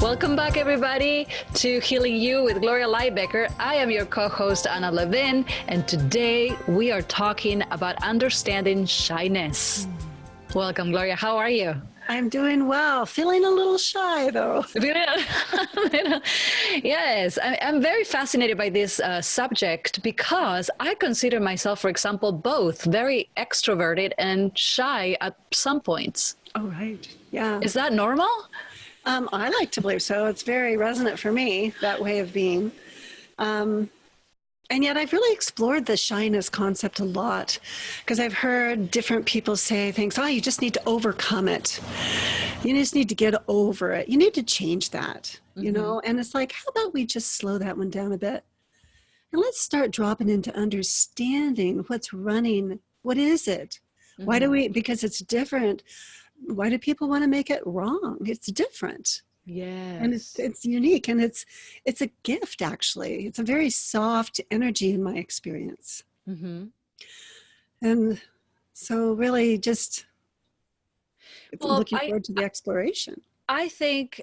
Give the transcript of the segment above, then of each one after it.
Welcome back, everybody, to Healing You with Gloria Lybecker. I am your co-host, Anna Levin, and today we are talking about understanding shyness. Welcome, Gloria. How are you? I'm doing well. Feeling a little shy, though. Yes, I'm very fascinated by this subject because I consider myself, for example, both very extroverted and shy at some points. Oh, right. Yeah. Is that normal? I like to believe so. It's very resonant for me, that way of being. And yet I've really explored the shyness concept a lot because I've heard different people say things, you just need to overcome it. You just need to get over it. You need to change that, you know? And it's like, how about we just slow that one down a bit? And let's start dropping into understanding what's running. What is it? Why do we, because it's different. Why do people want to make it wrong? It's different. Yes. And it's unique, and it's a gift, actually. It's a very soft energy in my experience. And so really just looking forward to the exploration. I think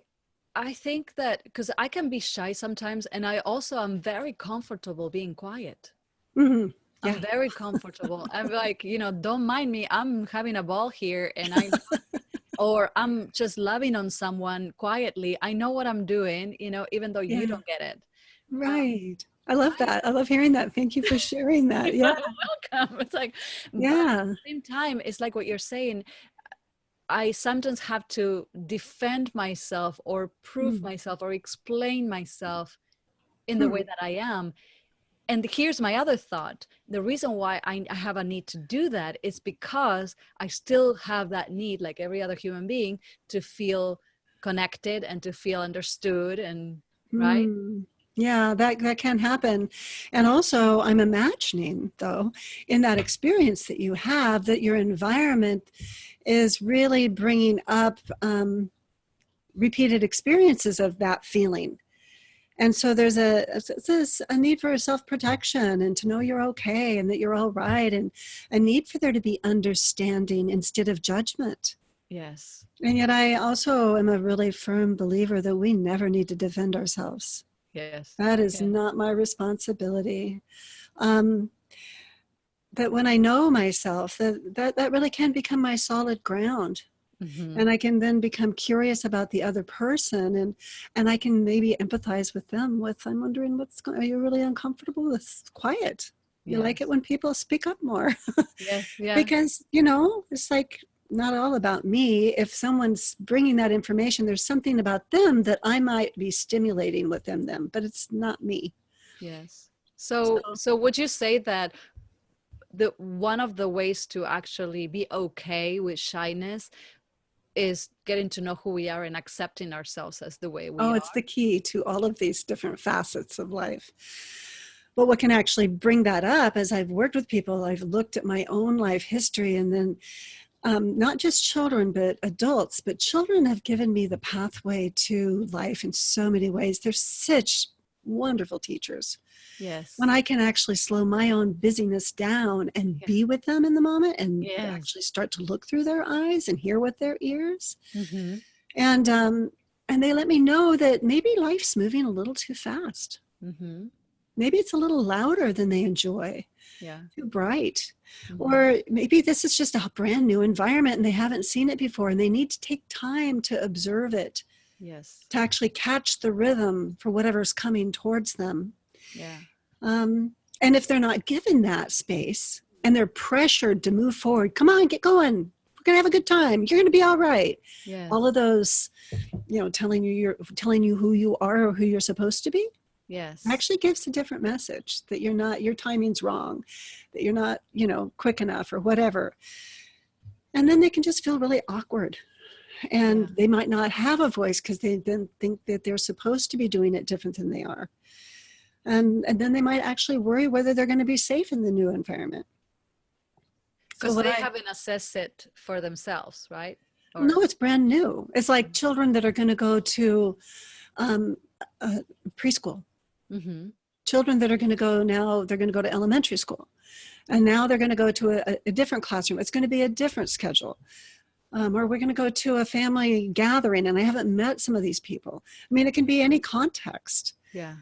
that because I can be shy sometimes, and I also am very comfortable being quiet. Yeah. I'm very comfortable. I'm like, don't mind me. I'm having a ball here, and or I'm just loving on someone quietly. I know what I'm doing, even though you don't get it. Right. I love that. I love hearing that. Thank you for sharing that. You're welcome. It's like, but at the same time, it's like what you're saying. I sometimes have to defend myself or prove myself or explain myself in the way that I am. And here's my other thought. The reason why I have a need to do that is because I still have that need, like every other human being, to feel connected and to feel understood, and right? Yeah, that can happen. And also, I'm imagining, though, in that experience that you have, that your environment is really bringing up repeated experiences of that feeling. And so there's a need for self-protection and to know you're okay and that you're all right, and a need for there to be understanding instead of judgment. Yes. And yet I also am a really firm believer that we never need to defend ourselves. Yes. That is not my responsibility. That when I know myself, that really can become my solid ground. And I can then become curious about the other person, and I can maybe empathize with them I'm wondering are you really uncomfortable with quiet? You like it when people speak up more? Yes. Yeah. Because, it's like not all about me. If someone's bringing that information, there's something about them that I might be stimulating within them, but it's not me. Yes. So would you say that one of the ways to actually be okay with shyness is getting to know who we are and accepting ourselves as the way we are? It's the key to all of these different facets of life. But what can actually bring that up, as I've worked with people, I've looked at my own life history, and then not just children, but adults. But children have given me the pathway to life in so many ways. They're such wonderful teachers. Yes. When I can actually slow my own busyness down and be with them in the moment, and actually start to look through their eyes and hear with their ears. And they let me know that maybe life's moving a little too fast. Maybe it's a little louder than they enjoy. Too bright. Or maybe this is just a brand new environment and they haven't seen it before, and they need to take time to observe it. Yes. To actually catch the rhythm for whatever's coming towards them. Yeah. And if they're not given that space and they're pressured to move forward, come on, get going. We're going to have a good time. You're going to be all right. Yes. All of those, telling you who you are or who you're supposed to be. Yes. Actually gives a different message that your timing's wrong, that you're not, quick enough or whatever. And then they can just feel really awkward. And they might not have a voice because they then think that they're supposed to be doing it different than they are. And then they might actually worry whether they're going to be safe in the new environment. Because they haven't assessed it for themselves, right? No, it's brand new. It's like children that are going to go to preschool. Children that are going to go now, they're going to go to elementary school. And now they're going to go to a different classroom. It's going to be a different schedule. or we're going to go to a family gathering and I haven't met some of these people. I mean, it can be any context. Yeah.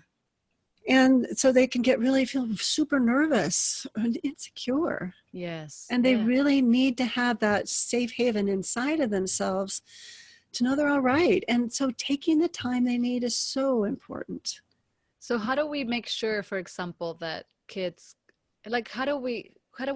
And so they can feel super nervous and insecure. Yes. And they really need to have that safe haven inside of themselves to know they're all right. And so taking the time they need is so important. So how do we make sure, for example, that kids, like, how do we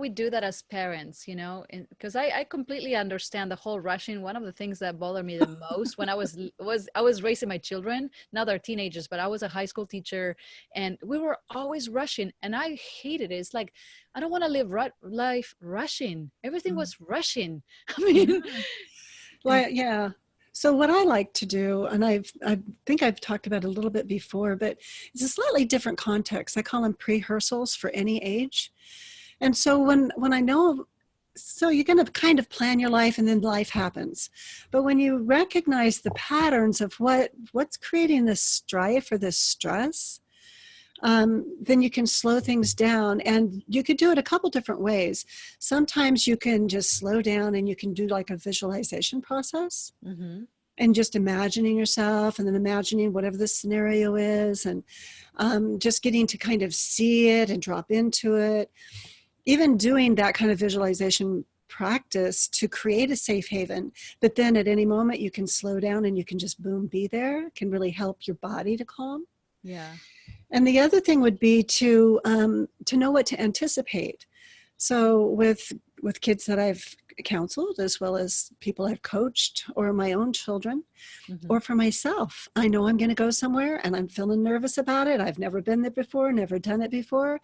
do that as parents, you know? Because I completely understand the whole rushing. One of the things that bothered me the most when I was raising my children, now they're teenagers, but I was a high school teacher and we were always rushing and I hated it. It's like, I don't want to live life rushing. Everything was rushing. I mean, well, yeah. So what I like to do, and I think I've talked about it a little bit before, but it's a slightly different context. I call them pre-rehearsals for any age. And so when I know, so you're going to kind of plan your life and then life happens. But when you recognize the patterns of what's creating this strife or this stress, then you can slow things down. And you could do it a couple different ways. Sometimes you can just slow down and you can do like a visualization process. Mm-hmm. And just imagining yourself and then imagining whatever the scenario is and just getting to kind of see it and drop into it. Even doing that kind of visualization practice to create a safe haven, but then at any moment you can slow down and you can just boom, be there, can really help your body to calm. Yeah. And the other thing would be to know what to anticipate. So with kids that I've counseled, as well as people I've coached, or my own children, mm-hmm. or for myself, I know I'm going to go somewhere and I'm feeling nervous about it. I've never been there before, never done it before.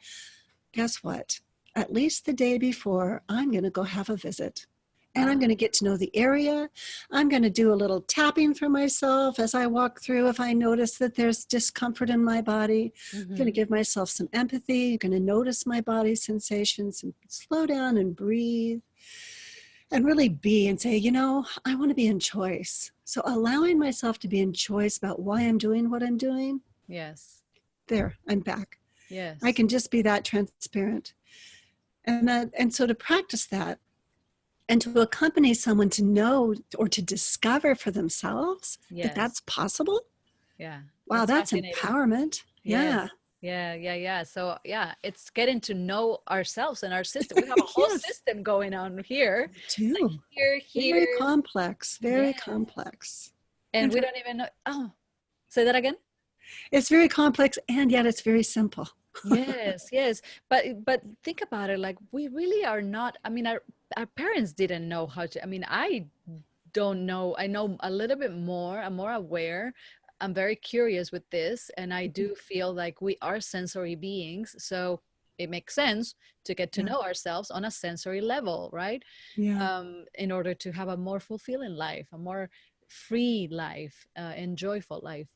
Guess what? At least the day before, I'm going to go have a visit. And I'm going to get to know the area. I'm going to do a little tapping for myself as I walk through. If I notice that there's discomfort in my body, mm-hmm. I'm going to give myself some empathy. I'm going to notice my body sensations and slow down and breathe and really be and say, you know, I want to be in choice. So allowing myself to be in choice about why I'm doing what I'm doing. Yes. There, I'm back. Yes. I can just be that transparent. And so to practice that and to accompany someone to know or to discover for themselves that that's possible. Yeah. Wow, that's empowerment. Yes. Yeah. So it's getting to know ourselves and our system. We have a whole system going on here. Too. Like here. Very complex. Very complex. And we don't even know. Oh, say that again. It's very complex and yet it's very simple. Yes. But think about it. Like we really are not, I mean, our parents didn't know how to, I mean, I don't know. I know a little bit more. I'm more aware. I'm very curious with this. And I do feel like we are sensory beings. So it makes sense to get to know ourselves on a sensory level, right? Yeah. In order to have a more fulfilling life, a more free life, and joyful life.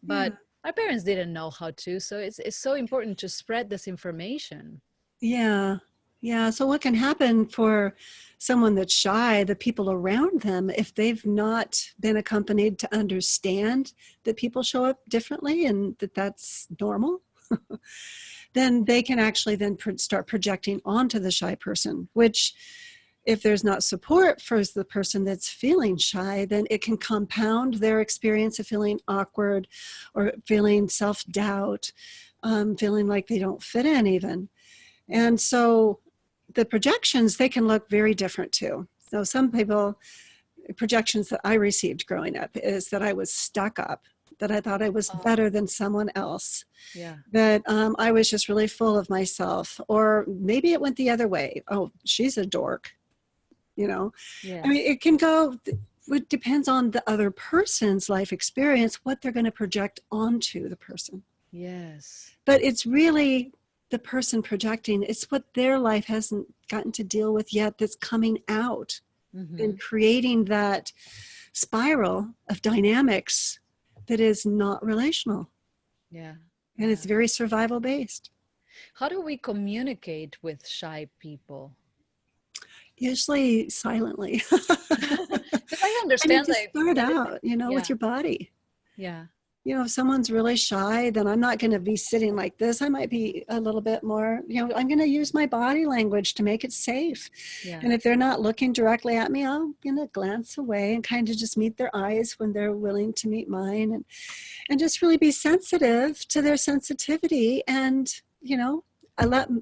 But our parents didn't know how to, so it's so important to spread this information. Yeah. So what can happen for someone that's shy, the people around them, if they've not been accompanied to understand that people show up differently and that that's normal, then they can actually then start projecting onto the shy person, which if there's not support for the person that's feeling shy, then it can compound their experience of feeling awkward or feeling self-doubt, feeling like they don't fit in even. And so the projections, they can look very different too. So some people, projections that I received growing up is that I was stuck up, that I thought I was better than someone else, that I was just really full of myself, or maybe it went the other way. Oh, she's a dork. You know, I mean, it can go, it depends on the other person's life experience, what they're going to project onto the person. Yes. But it's really the person projecting, it's what their life hasn't gotten to deal with yet that's coming out and creating that spiral of dynamics that is not relational. Yeah. And it's very survival based. How do we communicate with shy people? Usually silently. Because I understand. Start out, with your body. Yeah. If someone's really shy, then I'm not going to be sitting like this. I might be a little bit more, I'm going to use my body language to make it safe. Yeah. And if they're not looking directly at me, I'm going to glance away and kind of just meet their eyes when they're willing to meet mine, and just really be sensitive to their sensitivity. And,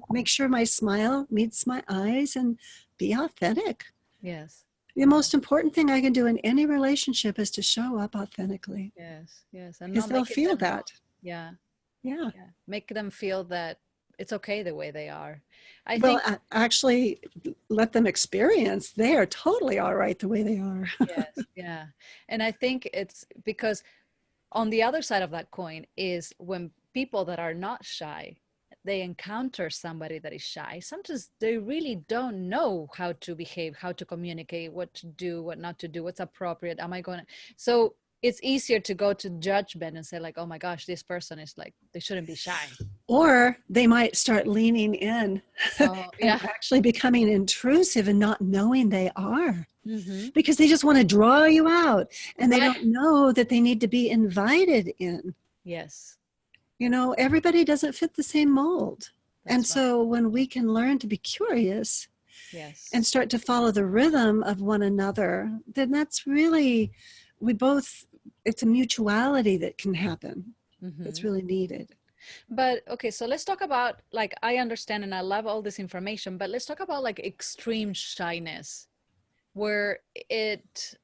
make sure my smile meets my eyes and be authentic. Yes. The most important thing I can do in any relationship is to show up authentically. Yes, yes. And because they'll feel that. Yeah. Yeah. Make them feel that it's okay the way they are. I think actually let them experience they are totally all right the way they are. Yes, yeah. And I think it's because on the other side of that coin is when people that are not shy, they encounter somebody that is shy, sometimes they really don't know how to behave, how to communicate, what to do, what not to do, what's appropriate. Am I going to? So it's easier to go to judgment and say like, oh my gosh, this person is like, they shouldn't be shy. Or they might start leaning in and actually becoming intrusive and not knowing they are. Mm-hmm. Because they just want to draw you out and they don't know that they need to be invited in. Yes. Everybody doesn't fit the same mold. And so when we can learn to be curious and start to follow the rhythm of one another, then that's really, it's a mutuality that can happen. Mm-hmm. It's really needed. But okay, so let's talk about, like, I understand and I love all this information, but let's talk about like extreme shyness, where it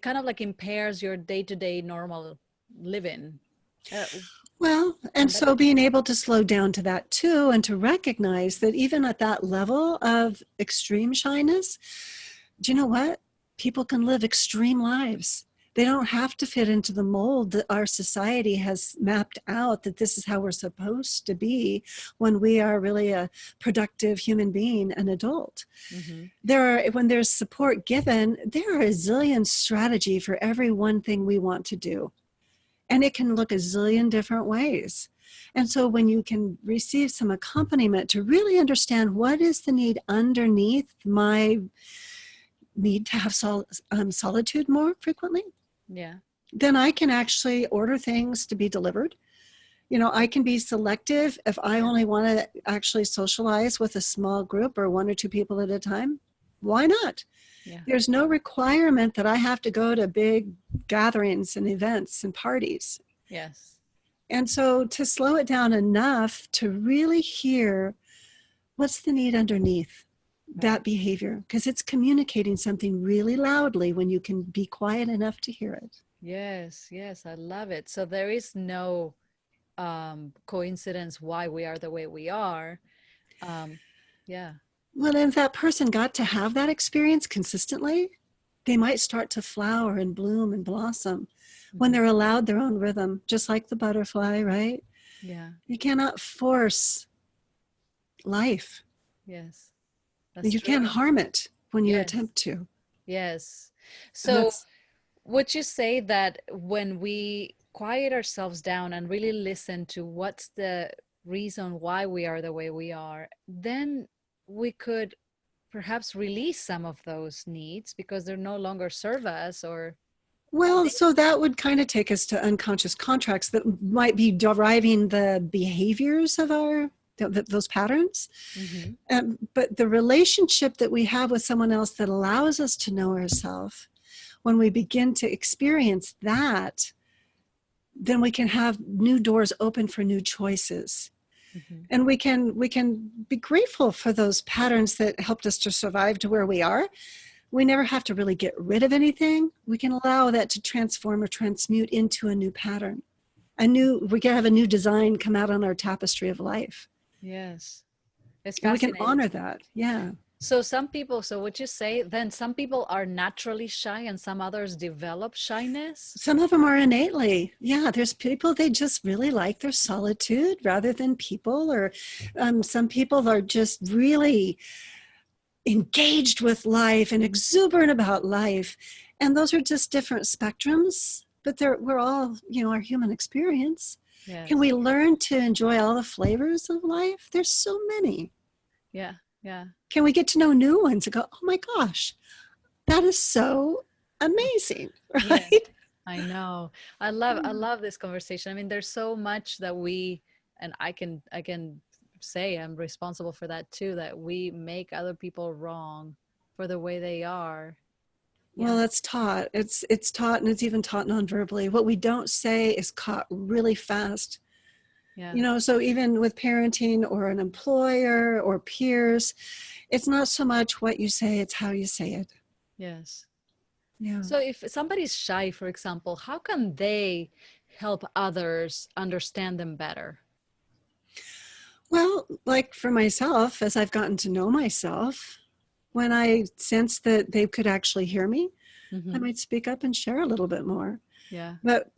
kind of like impairs your day-to-day normal living. So being able to slow down to that too, and to recognize that even at that level of extreme shyness, do you know what? People can live extreme lives. They don't have to fit into the mold that our society has mapped out, that this is how we're supposed to be when we are really a productive human being, an adult. Mm-hmm. When there's support given, there are a zillion strategy for every one thing we want to do. And it can look a zillion different ways. And so when you can receive some accompaniment to really understand what is the need underneath my need to have solitude more frequently, then I can actually order things to be delivered. I can be selective if I only want to actually socialize with a small group or one or two people at a time. Why not? Yeah. There's no requirement that I have to go to big gatherings and events and parties. Yes. And so to slow it down enough to really hear what's the need underneath that behavior, because it's communicating something really loudly when you can be quiet enough to hear it. Yes, yes, I love it. So there is no coincidence why we are the way we are. Well, if that person got to have that experience consistently, they might start to flower and bloom and blossom when they're allowed their own rhythm, just like the butterfly, right? Yeah. You cannot force life. Yes. You can't harm it when you attempt to. Yes. So would you say that when we quiet ourselves down and really listen to what's the reason why we are the way we are, then we could perhaps release some of those needs because they're no longer serve us? Or so that would kind of take us to unconscious contracts that might be deriving the behaviors of those patterns. Mm-hmm. But the relationship that we have with someone else that allows us to know ourselves, when we begin to experience that, then we can have new doors open for new choices. Mm-hmm. And we can be grateful for those patterns that helped us to survive to where we are. We never have to really get rid of anything. We can allow that to transform or transmute into a new pattern. We can have a new design come out on our tapestry of life. Yes. It's fascinating. We can honor that. Yeah. So would you say then some people are naturally shy and some others develop shyness? Some of them are innately. Yeah, there's people, they just really like their solitude rather than people, or some people are just really engaged with life and exuberant about life. And those are just different spectrums, but we're all, our human experience. Yes. Can we learn to enjoy all the flavors of life? There's so many. Yeah. Yeah. Can we get to know new ones and go, oh my gosh, that is so amazing, right? I know. I love this conversation. I mean, there's so much that and I can say I'm responsible for that too, that we make other people wrong for the way they are. Well, Yeah. that's taught. It's taught, and it's even taught non-verbally. What we don't say is caught really fast. Yeah. You know, so even with parenting or an employer or peers, it's not so much what you say, it's how you say it. Yes. Yeah. So if somebody's shy, for example, how can they help others understand them better? Well, like for myself, as I've gotten to know myself, when I sense that they could actually hear me, I might speak up and share a little bit more. Yeah. But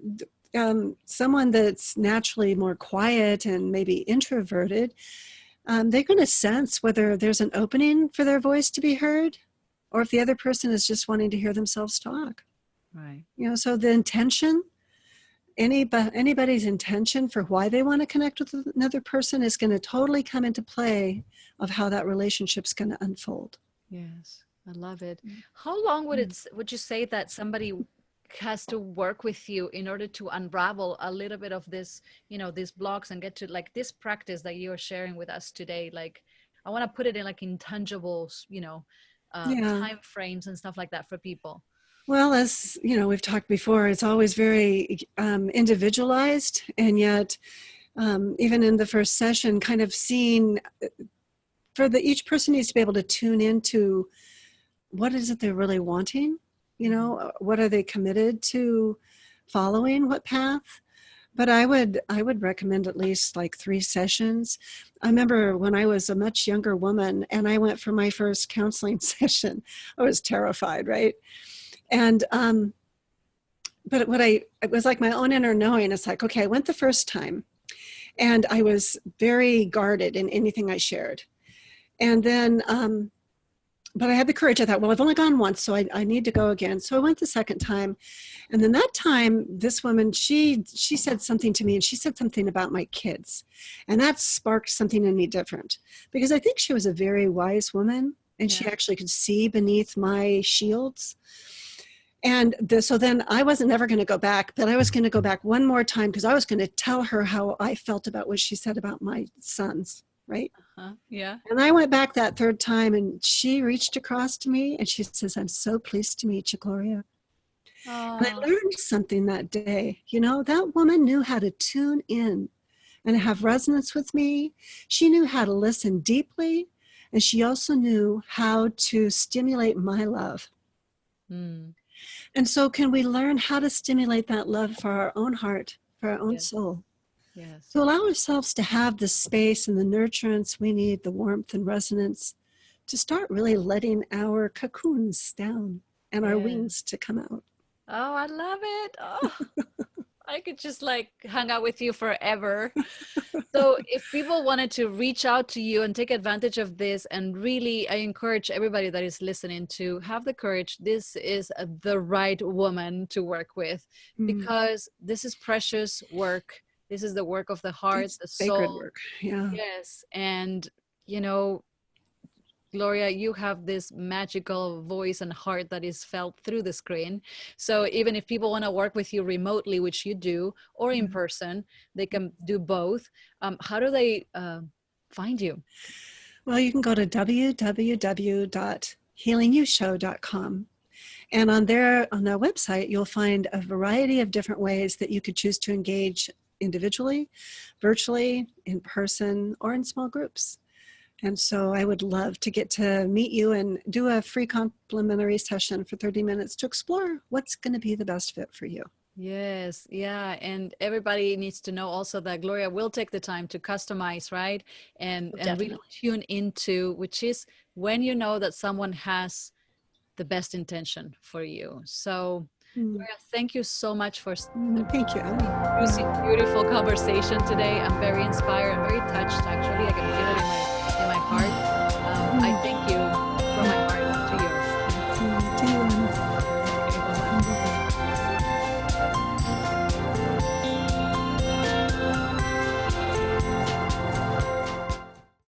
someone that's naturally more quiet and maybe introverted, they're going to sense whether there's an opening for their voice to be heard, or if the other person is just wanting to hear themselves talk. Right. You know, so the intention, anybody's intention for why they want to connect with another person is going to totally come into play of how that relationship's going to unfold. Yes. I love it. How long would you say that somebody has to work with you in order to unravel a little bit of this, these blocks, and get to like this practice that you're sharing with us today? Like, I want to put it in like intangibles, Yeah. time frames and stuff like that for people. Well, as you know, we've talked before, it's always very individualized, and yet even in the first session, kind of seeing each person needs to be able to tune into what is it they're really wanting. You know, what are they committed to following? What path? But I would recommend at least like 3 sessions. I remember when I was a much younger woman and I went for my first counseling session. I was terrified, right? And but it was like my own inner knowing. It's like, okay, I went the first time and I was very guarded in anything I shared. And then but I had the courage. I thought, well, I've only gone once, so I need to go again. So I went the second time. And then that time, this woman, she said something to me, and she said something about my kids. And that sparked something in me different, because I think she was a very wise woman, and she actually could see beneath my shields. And so then I wasn't ever going to go back, but I was going to go back one more time, because I was going to tell her how I felt about what she said about my sons. Right? Yeah. And I went back that third time, and she reached across to me and she says, "I'm so pleased to meet you, Gloria." And I learned something that day. You know, that woman knew how to tune in and have resonance with me. She knew how to listen deeply, and she also knew how to stimulate my love. And so can we learn how to stimulate that love for our own heart, for our own soul? Yes. To allow ourselves to have the space and the nurturance we need, the warmth and resonance, to start really letting our cocoons down and our wings to come out. Oh, I love it. Oh, I could just like hang out with you forever. So if people wanted to reach out to you and take advantage of this, and really, I encourage everybody that is listening to have the courage. This is the right woman to work with, because this is precious work. This is the work of the heart, it's the sacred soul. work. Yeah. Yes. And, Gloria, you have this magical voice and heart that is felt through the screen. So even if people want to work with you remotely, which you do, or in person, they can do both. How do they find you? Well, you can go to www.healingyouShow.com. And on their website, you'll find a variety of different ways that you could choose to engage individually, virtually, in person, or in small groups. And so I would love to get to meet you and do a free complimentary session for 30 minutes to explore what's going to be the best fit for you. Yes. Yeah. And everybody needs to know also that Gloria will take the time to customize, right? And really tune into, which is when you know that someone has the best intention for you. So Gloria, thank you so much for thank you, beautiful conversation today. I'm very inspired. I'm very touched, actually. I can feel it in my heart. I thank you